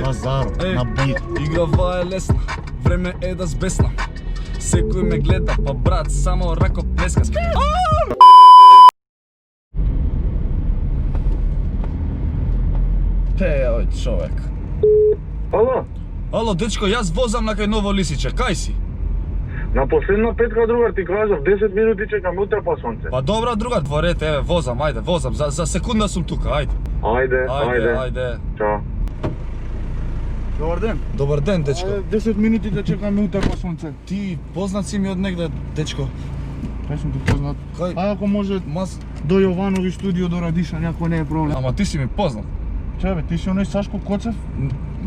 Лазаров, на бит. Играва е лесна, време е да збеснам. Секој ме гледа, па брат, само рако плеска. Ој човек. Ало, Ало, дечко, јас возам на кај Ново Лисиче, кај си? на последна петка другар ти кажав 10 минути чекам утрепа сонце. Па добра, другар, дворете, еве, возам, ајде, возам, за секунда сум тука, ајде. Ајде. Чао. Добар ден. Добар ден, дечко. 10 минути да чекаме утрепа сонце. Ти познат си ми од негде, дечко. Кај сум ти познат? Кај? А ако може до Јованови студио до Радиша, някој не е проблем. Ама ти си ми познат. Чај бе, ти си оној Сашко Коцев?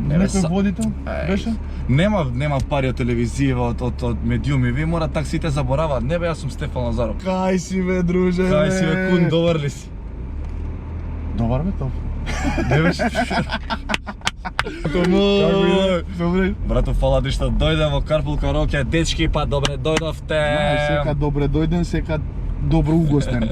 Не бе, Некој водител беше? Нема пари од телевизија, од медиуми, ви мора так сите забораваат. Не бе, јас сум Стефан Лазаров. Кај си бе, друже? Кај си бе, кун, добар ли си? Добар бе, топ. Не беше? Комој! Добре. Брато, фала ти што дојде во Карпул Караоке, дечки, па добре дојдовте. Сека добре дојден, сека добро угостен.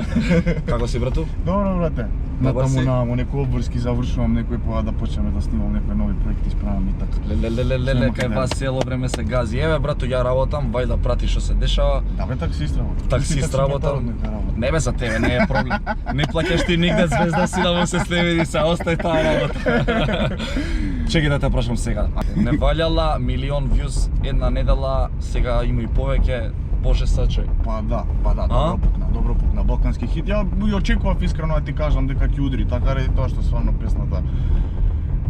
Како си, брату? Добро, брате. Добар си? Натаму на некој обврски завршувам, некој пога да почнеме да снимам некои нови проекти, справам и така. Лелелелеле, кај вас село време се гази. Еве, брату, ја работам, вај да прати што се дешава. Да бе, таксист работам. Таксист работам. Не бе, за тебе не е проблем. Не плаќаш ти нигде, звезда си да му се слеви се, остај таа работа. Чекај да те прашам сега. Не валјала милион вјуз една недела, сега има и повеќе. Боже сачај. Па да, добро пукна, балкански хит. Ја очекував искрено да ти кажам дека ќе удри, така ради тоа што стварно песната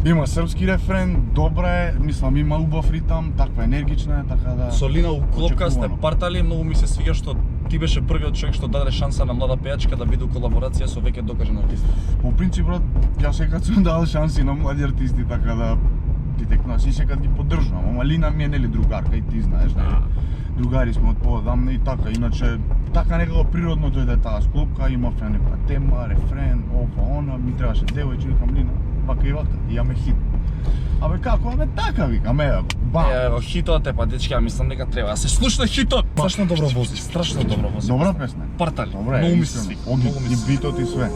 има српски рефрен, добра е, мислам има убав ритам, таква енергична е, така да. Со Лина у клопка сте очекувано. партали, многу ми се свиѓа што ти беше првиот човек што даде шанса на млада пејачка да биде у колаборација со веќе докажан артист. По принцип, брат, јас секад сум дал шанси на млади артисти, така да ти текнаш и секад ги поддржувам, ама Лина ми е нели другарка и ти знаеш, нели? Другари сме од подамна и така, иначе така некако природно дојде таа склопка, има некоја тема, рефрен, ова, она, ми требаше девојче, викам Лина, вака и вака, имаме хит. Абе како, абе така викам, еве, бам! Ево, хитот е, па дечки, ја мислам дека треба да се слушна хитот! Страшно добро вози, страшно добро вози. Добра песна. Партали, Добре, многу ми се свика, многу ми и се битот и све.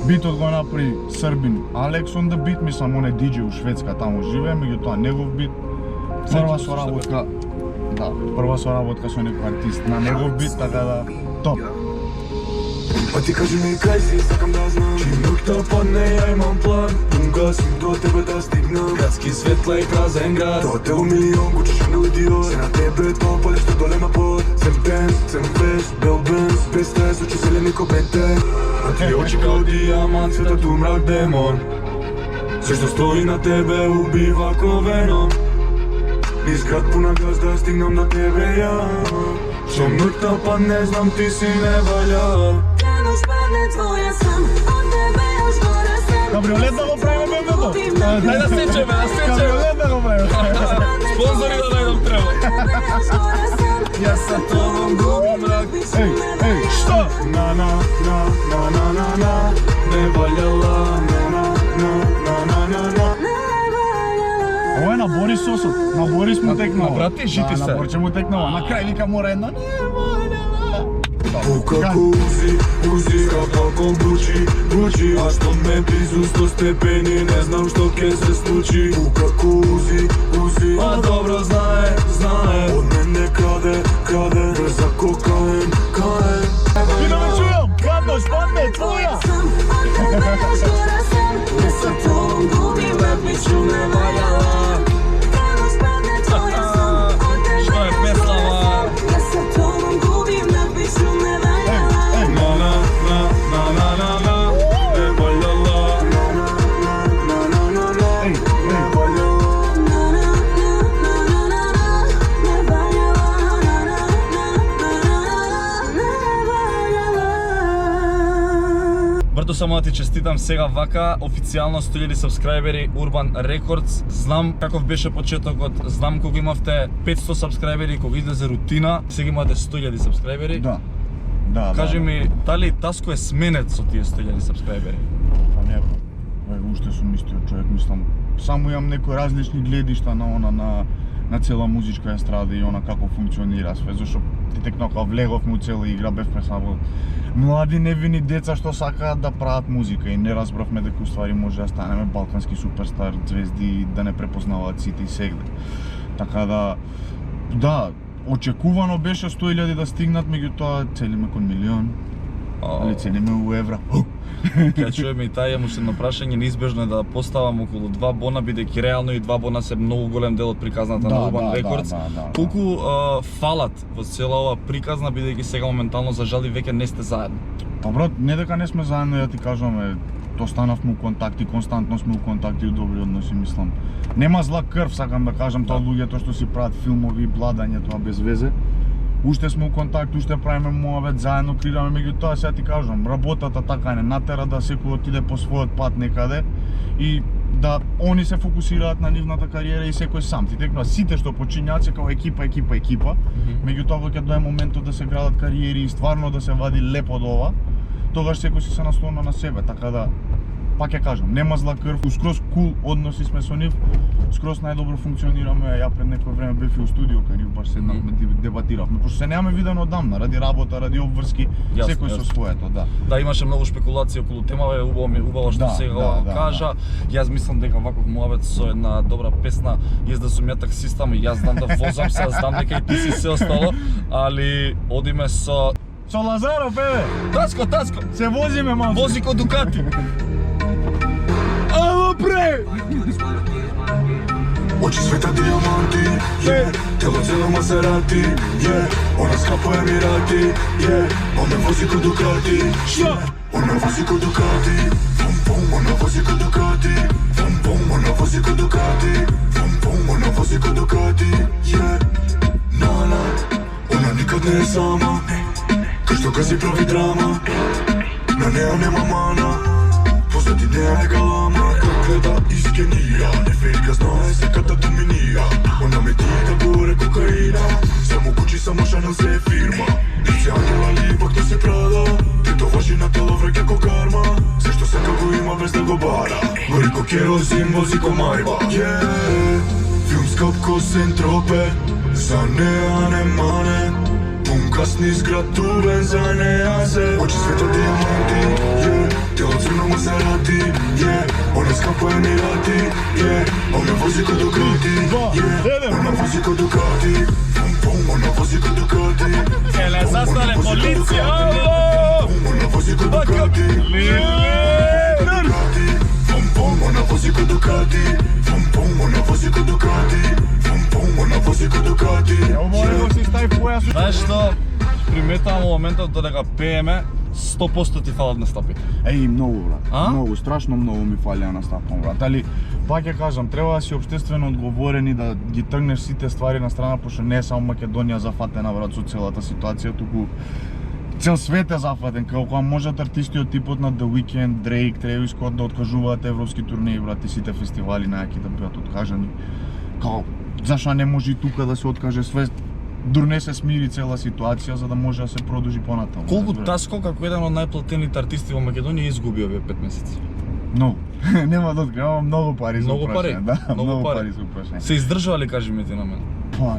Битот го направи Србин Алекс on the beat, мислам, он е диџеј у Шведска, таму живее, меѓутоа негов бит. Прва соработка, да, прва соработка со некој артист на негов бит, така да, топ. А ти кажи ми кај си, сакам да знам. Чим ноќта падне, ја имам план. Гасим до тебе да стигнам. Градски светла и празен град. До те у милион кучиш на Диор. Се на тебе тоа поле што доле на под. Сем денс, сем феш, бел бенс. Без стрес, очи зелени ко бентен. А ти очи као диамант, светот у мрак демон. Се што стои на тебе убива ко веном. Низ град пуна газ да стигнам до тебе ја. Чем ноќта падне, знам ти си не валја. Кабриолет да го правиме бебето? Дај да сечеме, да сечеме! Кабриолет да го правиме. Спонзори да најдам треба. Јас sa тобом губим мрак. Ей, што? На, Не валјала, Ова е на Борис Сосот, на Борис му текнава. на брати, жити се. На Борче му текнава, на крај вика мора едно, не валјала. Како узи, скапа кон Гучи, а што ме близу 100 степени, не знам што ќе се случи. Како узи, А добро знае. од мене краде, брза кокаен. И да ме чујам, кадно спадне твоја. Не се тобом губим, мислу не валјала. Што е песлава? Не се тобом губим, мислу не валјала. Не валјала. Брато, само да ти честитам сега вака, официјално 100.000 сабскрајбери Urban Records. Знам каков беше почетокот, знам кога имавте 500 сабскрајбери, кога излезе рутина, сега имате 100.000 сабскрајбери. Да. Кажи ми, дали Таско е сменет со тие 100.000 сабскрајбери? Па не, уште сум истиот човек, мислам. Само имам некои различни гледишта на цела музичка естрада и она како функционира све, зашто ти текнока влеговме у цела игра, бевме само млади невини деца што сакаат да прават музика и не разбравме дека уствари може да станеме балкански суперстар звезди и да не препознаваат сите и сегде. Така да, очекувано беше 100.000 да стигнат, меѓутоа целиме кон милион. Али целиме у евра. Кога чуеме и таа емоционално прашање, неизбежно е да поставам околу 2 бона, бидејќи реално и 2 бона се многу голем дел од приказната на Urban Records. Колку фалат во цела ова приказна, бидејќи сега моментално за жали веќе не сте заедно? Па брат, не дека не сме заедно, ја ти кажам, останавме у контакти, константно сме у контакти и у добри односи, мислам. Нема зла крв, сакам да кажам, тоа луѓето што си прават филмови и бладање, тоа без везе. Уште сме у контакт, уште правиме муавет, заедно крираме, меѓутоа сега ти кажам, работата така не натера да секој отиде по својот пат некаде и да они се фокусираат на нивната кариера и секој сам. Ти текнува сите што почињаат се као екипа, меѓутоа кога ќе дое моментот да се градат кариери и стварно да се вади лепо од ова, тогаш секој си се наслона на себе, така да пак ја кажам, нема зла крв, скроз кул односи сме со нив, скроз најдобро функционираме, ја пред некој време бев и у студио кај нив, баш седнавме, дебатиравме, пошто се немаме видено одамна, ради работа, ради обврски, секој со своето, да. Да, имаше многу спекулации околу темава, убаво што сега кажа. Јас мислам дека ваков муавет со една добра песна, јас да сум ја таксистам и јас знам да возам се, знам дека и ти си се остало, али одиме со Лазаров, еве! Таско! Се возиме, малце! Вози ко Дукати! Ало, пре! Очи света диаманти, тело цело Масерати, она скапа Емирати, она вози ко Дукати, она вози ко Дукати, она вози ко Дукати, она вози ко Дукати, она вози ко Дукати, она никад не е сама, кај што гази прави драма, на неа нема мана, позади неа е галама, как гледа изгенира, не фейка знае секата доминира, она ме тига горе кокаина, само кучи, само Шанел се е фирма, лице ангела ли пак да се прада, трето важи на тело вреќа ко карма, се што сека го има без да го бара, гори ко керозин, вози ко Мајба, филм скап ко Сентропе, за неа не мане, касни згратувен за неа се, очи света диаманти, тело црно Масерати, она скапа Емирати, она вози ко Дукати, она вози ко Дукати, она вози ко Дукати, Еле застане полиција, она вози ко Дукати, она вози ко Дукати, она вози ко Дукати, она вози ко Дукати. Знаеш што, приметавам во моментот додека пееме, 100% ти фалат настапите. Многу, брат. Многу, страшно многу ми фалија настапам, брат. Али, пак ја кажам, треба да си општествено одговорен и да ги тргнеш сите ствари на страна, пошто не е само Македонија зафатена, брат, со целата ситуација, туку цел свет е зафатен, кога можат артисти од типот на The Weeknd, Drake, Travis Scott да откажуваат европски турнеи, брат, и сите фестивали најаки да бидат откажани. Као, зашто не може и тука да се откаже све, дурне се смири цела ситуација за да може да се продолжи понатаму. Колку Таско како еден од најплатените артисти во Македонија изгуби овие 5 месеци? Многу. Нема да откривам, многу пари се Многу пари? Да, Многу пари се упрашање. Се издржува ли, кажи ми ти на мене? Па,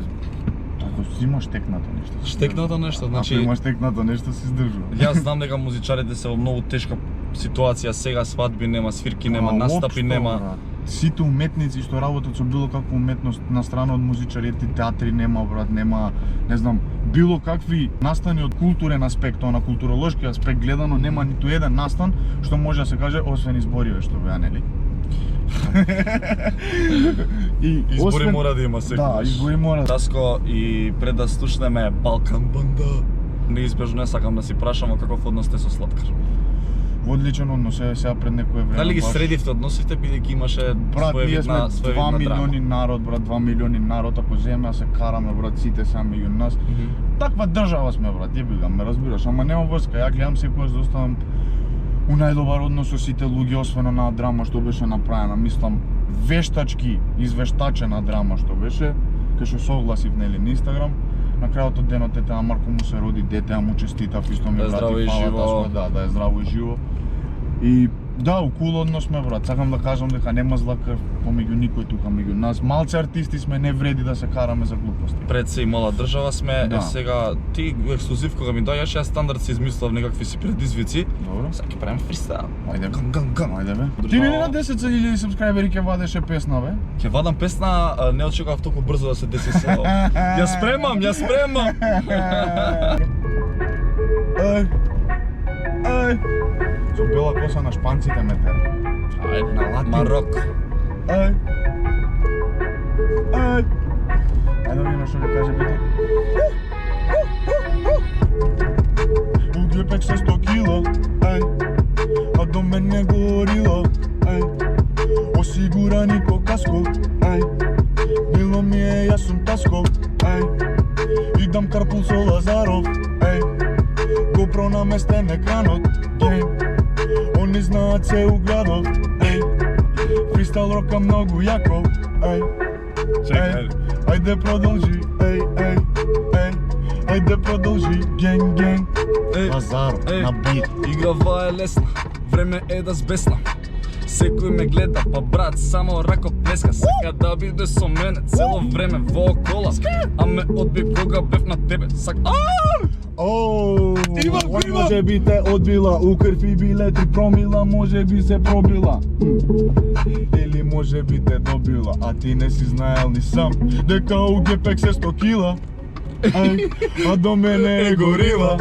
ако си имаш текнато нешто. Штекнато нешто, значи Ако имаш текнато нешто се издржува. Јас знам дека музичарите се во многу тешка ситуација сега, свадби нема, свирки нема, настапи нема. Сите уметници што работат со било каква уметност на страна од музичарите, театри нема, брат, нема, не знам, било какви настани од културен аспект, на културолошки аспект гледано, нема ниту еден настан што може да се каже освен избориве што беа, нели? Избори мора да има секогаш. Да, избори мора. Таско, и пред да слушнеме Балкан Банда, неизбежно сакам да си прашам каков однос сте со Слаткар. Одличен однос, сега пред некое време. Дали ги средивте односите, бидејќи имаше брат, ние сме 2 милиони народ, брат, 2 милиони народ, ако земја се караме, брат, сите са меѓу нас. Таква држава сме, брат, јебига, ме разбираш, ама нема врска, ја гледам секогаш да оставам у најдобар однос со сите луѓе, освен на драма што беше направена, мислам, вештачки извештачена драма што беше, кај што согласив, нели, на Инстаграм. На крајот од денот на Марко му се роди дете, а му честитав, исто ми брати, фала Таско, да е здраво и живо. И Да, у кул однос сме, брат. Сакам да кажам дека нема зла крв помеѓу никој тука меѓу нас. Малце артисти сме, не вреди да се караме за глупости. Пред се и мала држава сме, Да. сега ти ексклузив кога ми дојаш, јас стандард си измислав некакви си предизвици. Добро. Сега ќе правим фристайл. Ајде. Ган. Ајде бе. Ти не на 10.000 сабскрајбери ќе вадеше песна, бе? Ќе вадам песна, не очекував толку брзо да се деси се. Ја спремам. Ај. Со бела коса на шпанците ме тера. Ајде, На латин. Марок. Ај. Ајде да видиме што ќе каже бите. Углепек се 100 кила, ај. А до мене горила, ај. Осигурани ко каско, ај. Било ми е, јас сум таско, ај. Идам карпул со Лазаров, ај. GoPro наместен екранот, гейм. Они знаат се у градот, ај. Фристайл рока многу јако, ај. Чекај. Ајде продолжи, ей. Ајде продолжи, генг. Лазаров, Еј. на бит. Играва е лесна, време е да збесна. Секој ме гледа, па брат, само рако плеска. Сака да биде со мене цело време воокола. А ме одби кога бев на тебе. Оу, Има. може би те одбила, у крви биле 3 промила, може би се пробила. Или може би те добила, а ти не си знаел ни сам, дека у гепек се 100 кила. Ај, а до мене е горила.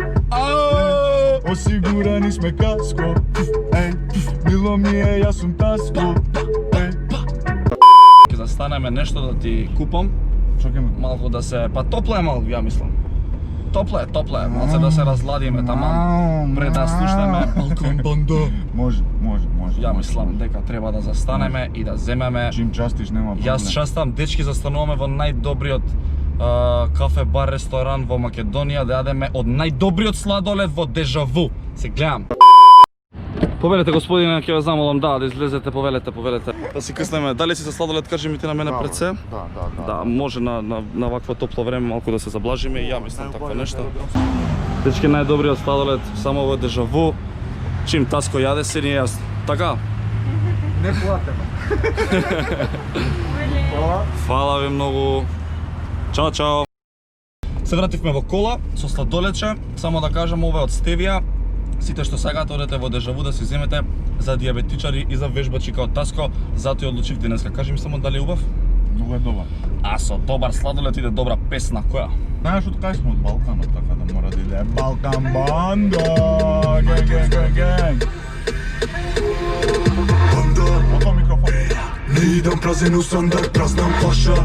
Осигурани сме каско, еј, било ми е, јас сум таско, еј. Ќе застанеме нешто да ти купам, Што ќе ми? малку да се, па топло е малку, ја мислам. Топло е, малце да се разладиме таман, пред да слушнеме Балкан Банда. Може. Ја мислам дека треба да застанеме и да земеме. Чим частиш, нема проблем. Јас частам, дечки, застануваме во најдобриот кафе, бар, ресторан во Македонија, да јадеме од најдобриот сладолед во Дежаву. Се гледам. Повелете, господине, ќе ве замолам, да излезете, повелете. Да си къснеме, дали си за сладолед, кажи ми ти на мене пред се? Да, може на вакво топло време малку да се заблажиме и ја мислам такво нешто. Дечки, најдобриот сладолед само во Дежаву. Чим таско јаде се ни јасно. Така? Не платено. Фала ви многу. Чао. Се вративме во кола со сладолече. Само да кажам, ова е од стевија. Сите што сакате одете во Дежаву да си земете за диабетичари и за вежбачи као Таско, затоа одлучив денеска. Кажи ми само дали е убав? Многу е добар. А со добар сладолед иде добра песна, која? Знаеш од кај сме од Балканот, така да мора да иде Балкан Банда. Генг. Банда, Ото микрофон. не идам празен у сандар, празнам фаша.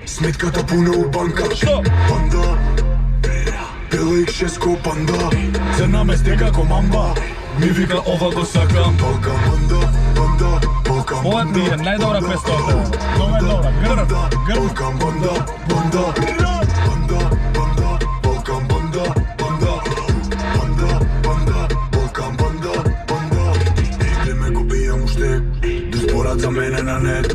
Сметката пуна у банка. Што? Банда, бела и шеско банда. Цена ме стега ко мамба. Ми вика ова го сакам. Балкан банда, Балкан Ова ти е најдобра песна од тебе. Тоа е добра. Грб. Балкан банда, Балкан банда. Идеме го бијам уште, да зборат за мене на нет.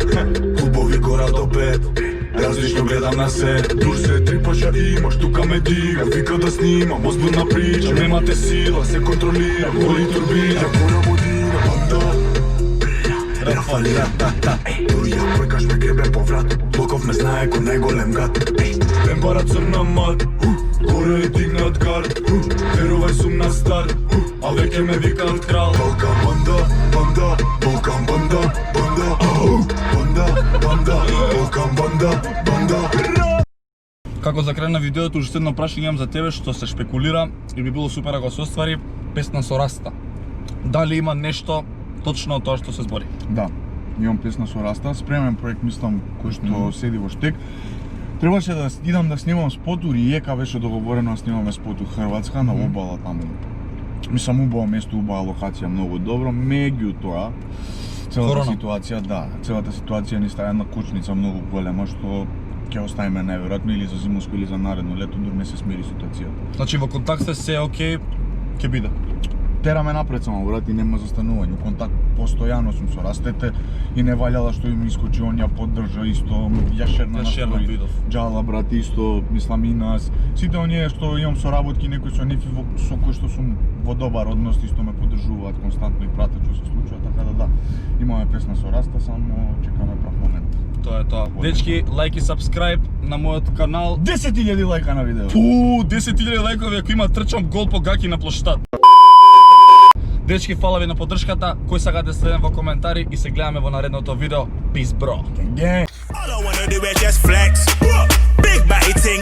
Клубови гора до 5, различно гледам на се. Дур се трипаша имаш, тука ме дига, вика да снимам, озбилна прича. Немате сила, се контролира, голи турбина, гора водина, банда. Ja fali ратата, Турија којкаш ме гребе по врат. Блоков ме знае ко најголем гад. Пембара црна мат, горе е дигнат гард. Верувај сум на старт, а веќе ме викаат крал. Балкан банда, Балкан банда. Балкан банда. Како за крај на видеото, уште едно прашање имам за тебе што се шпекулира и би било супер ако се оствари, песна со Раста. Дали има нешто точно од тоа што се збори? Да, имам песна со Раста, спремен проект мислам кој што седи во штек. Требаше да идам да снимам спот, у Риека беше договорено да снимаме спот у Хрватска на обала таму. Мислам убаво место, убава локација, многу добро, меѓутоа целата ситуација ни става една кучница многу голема што ќе оставиме најверојатно или за зимско или за наредно лето, дур не се смири ситуацијата. Значи во контакт сте се окей, ќе биде. тера ме напред само, брат, и нема застанување. У контакт постојано сум со растете и не валјала што им искочи, он ја поддржа исто, ја шерна на шерна стори. видов. Джала, брат, исто, мислам и нас. Сите оние што имам соработки, некои со нив со кои што сум во добар однос, исто ме поддржуваат константно и пратат што се случува, така да, имаме песна со Раста, само чекаме прав момент. Тоа е тоа. Дечки, лайк и сабскрајб на мојот канал. 10.000 лајка на видео. 10.000 лајкови ако има трчам гол по гаки на плоштад. Дечки, фала ви на поддршката. Кој сака да следен во коментари и се гледаме во наредното видео. Peace, bro. Gang. All I wanna do is just flex. Big body thing,